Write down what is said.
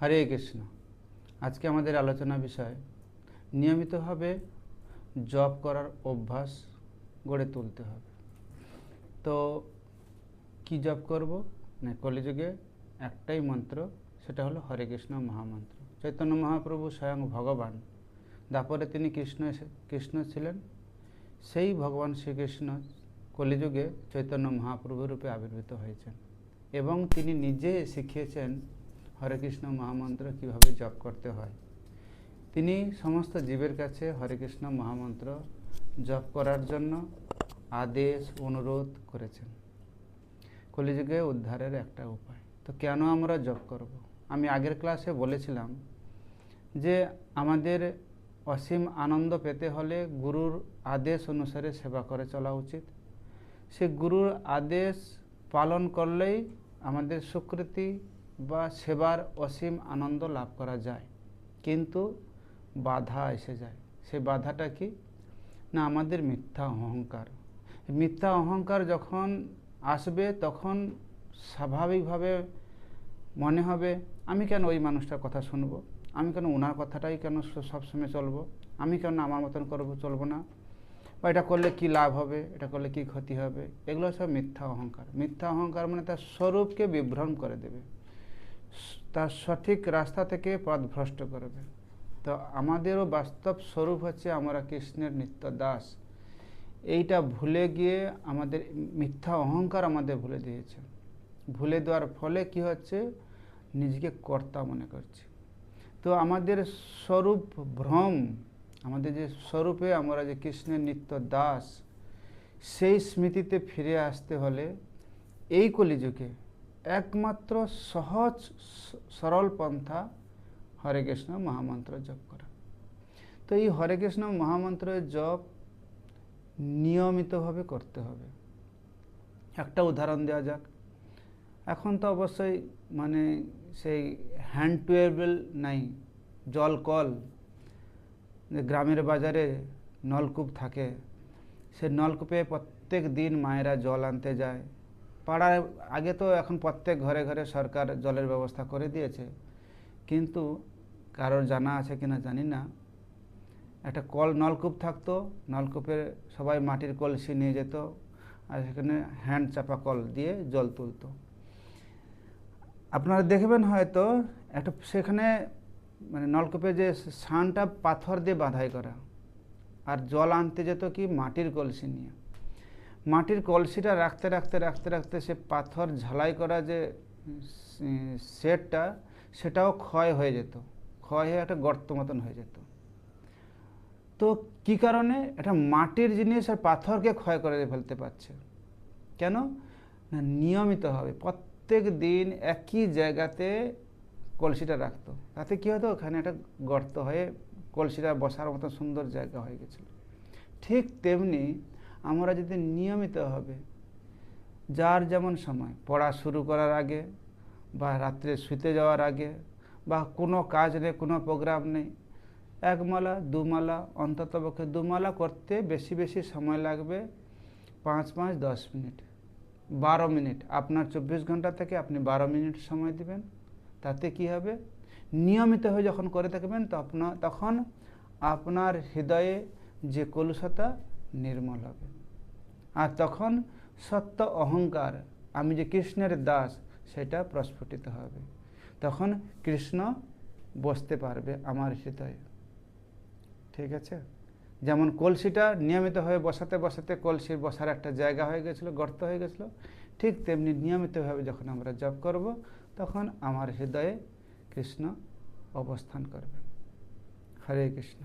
হরে কৃষ্ণ। আজকে আমাদের আলোচনা বিষয় নিয়মিতভাবে জপ করার অভ্যাস গড়ে তুলতে হবে। তো কি জপ করব না, কলিযুগে একটাই মন্ত্র, সেটা হলো হরে কৃষ্ণ মহামন্ত্র। চৈতন্য মহাপ্রভু স্বয়ং ভগবান, তারপরে তিনি কৃষ্ণ ছিলেন। সেই ভগবান শ্রীকৃষ্ণ কলিযুগে চৈতন্য মহাপ্রভু রূপে আবির্ভূত হয়েছেন এবং তিনি নিজে শিখিয়েছেন হরে কৃষ্ণ মহামন্ত্র কীভাবে জপ করতে হয়। তিনি সমস্ত জীবের কাছে হরে কৃষ্ণ মহামন্ত্র জপ করার জন্য আদেশ অনুরোধ করেছেন। কলিযুগে উদ্ধারের একটা উপায়। তো কেন আমরা জপ করব? আমি আগের ক্লাসে বলেছিলাম যে আমাদের অসীম আনন্দ পেতে হলে গুরুর আদেশ অনুসারে সেবা করে চলা উচিত। সে গুরুর আদেশ পালন করলেই আমাদের স্বীকৃতি বা সেবার অসীম আনন্দ লাভ করা যায়। কিন্তু বাধা এসে যায়। সেই বাধাটা কি না, আমাদের মিথ্যা অহংকার। মিথ্যা অহংকার যখন আসবে তখন স্বাভাবিকভাবে মনে হবে আমি কেন ওই মানুষটার কথা শুনবো, আমি কেন ওনার কথাটাই কেন সবসময় চলবো, আমি কেন আমার মতন চলবো না, বা এটা করলে কি লাভ হবে, এটা করলে কি ক্ষতি হবে। এগুলো সব মিথ্যা অহংকার। মিথ্যা অহংকার মানে তার স্বরূপকে বিভ্রম করে দেবে, তার সঠিক রাস্তা থেকে পথভ্রষ্ট করবে। তো আমাদেরও বাস্তব স্বরূপ হচ্ছে আমরা কৃষ্ণের নিত্য দাস। এইটা ভুলে গিয়ে আমাদের মিথ্যা অহংকার আমাদের ভুলে দিয়েছে। ভুলে দেওয়ার ফলে কি হচ্ছে, নিজেকে কর্তা মনে করছে। তো আমাদের স্বরূপ ভ্রম, আমাদের যে স্বরূপে আমরা যে কৃষ্ণের নিত্য দাস, সেই স্মৃতিতে ফিরে আসতে হলে এই কলিযুগে একমাত্র সহজ সরল পন্থা হরে কৃষ্ণ মহামন্ত্র জপ করা। তো এই হরে কৃষ্ণ মহামন্ত্রের জপ নিয়মিতভাবে করতে হবে। একটা উদাহরণ দেওয়া যাক। এখন তো অবশ্যই সেই হ্যান্ড টুয়েবল নাই, জল কল, গ্রামের বাজারে নলকূপ থাকে। সে নলকূপে প্রত্যেক দিন মায়েরা জল আনতে যায়। পাড়ায় আগে তো এখন প্রত্যেক ঘরে ঘরে সরকার জলের ব্যবস্থা করে দিয়েছে, কিন্তু কারোর জানা আছে কিনা জানি না, একটা নলকূপ থাকতো। নলকূপে সবাই মাটির কলসি নিয়ে যেত আর সেখানে হ্যান্ড চাপা কল দিয়ে জল তুলতো। আপনারা দেখবেন হয়তো একটা সেখানে নলকূপে যে সানটা পাথর দিয়ে বাঁধাই করা, আর জল আনতে যেত কি মাটির কলসি নিয়ে। মাটির কলসিটা রাখতে রাখতে রাখতে রাখতে সে পাথর ঝালাই করা যে সেটটা, সেটাও ক্ষয় হয়ে যেত, ক্ষয় হয়ে একটা গর্ত মতন হয়ে যেত। তো কি কারণে? এটা মাটির জিনিস আর পাথরকে ক্ষয় করে ফেলতে পারছে। কেন না, নিয়মিতভাবে প্রত্যেক দিন একই জায়গাতে কলসিটা রাখতো। তাতে কী হতো, ওখানে একটা গর্ত হয়ে কলসিটা বসার মতো সুন্দর জায়গা হয়ে গেছিল। ঠিক তেমনি আমরা যদি নিয়মিতভাবে যার যেমন সময়, পড়া শুরু করার আগে বা রাত্রে শুতে যাওয়ার আগে বা কোনো কাজ নেই, কোনো প্রোগ্রাম নেই, 1 মালা 2 মালা, অন্ততপক্ষে 2 মালা করতে বেশি বেশি সময় লাগবে 5 10 মিনিট, 12 মিনিট। আপনার 24 ঘন্টা থেকে আপনি 12 মিনিট সময় দিবেন। তাতে কি হবে, নিয়মিত হয়ে যখন করে থাকবেন তখন আপনার হৃদয়ে যে কলুষতা নির্মল হবে। আর তখন সত্য অহংকার, আমি যে কৃষ্ণের দাস, সেটা প্রস্ফুটিত হবে। তখন কৃষ্ণ বসতে পারবে আমার হৃদয়ে। ঠিক আছে? যেমন কলসিটা নিয়মিত হয়ে বসাতে বসাতে কলসির বসার একটা জায়গা হয়ে গেছিলো, গর্ত হয়ে গেছিলো, ঠিক তেমনি নিয়মিতভাবে যখন আমরা জপ করব তখন আমার হৃদয়ে কৃষ্ণ অবস্থান করবেন। হরে কৃষ্ণ।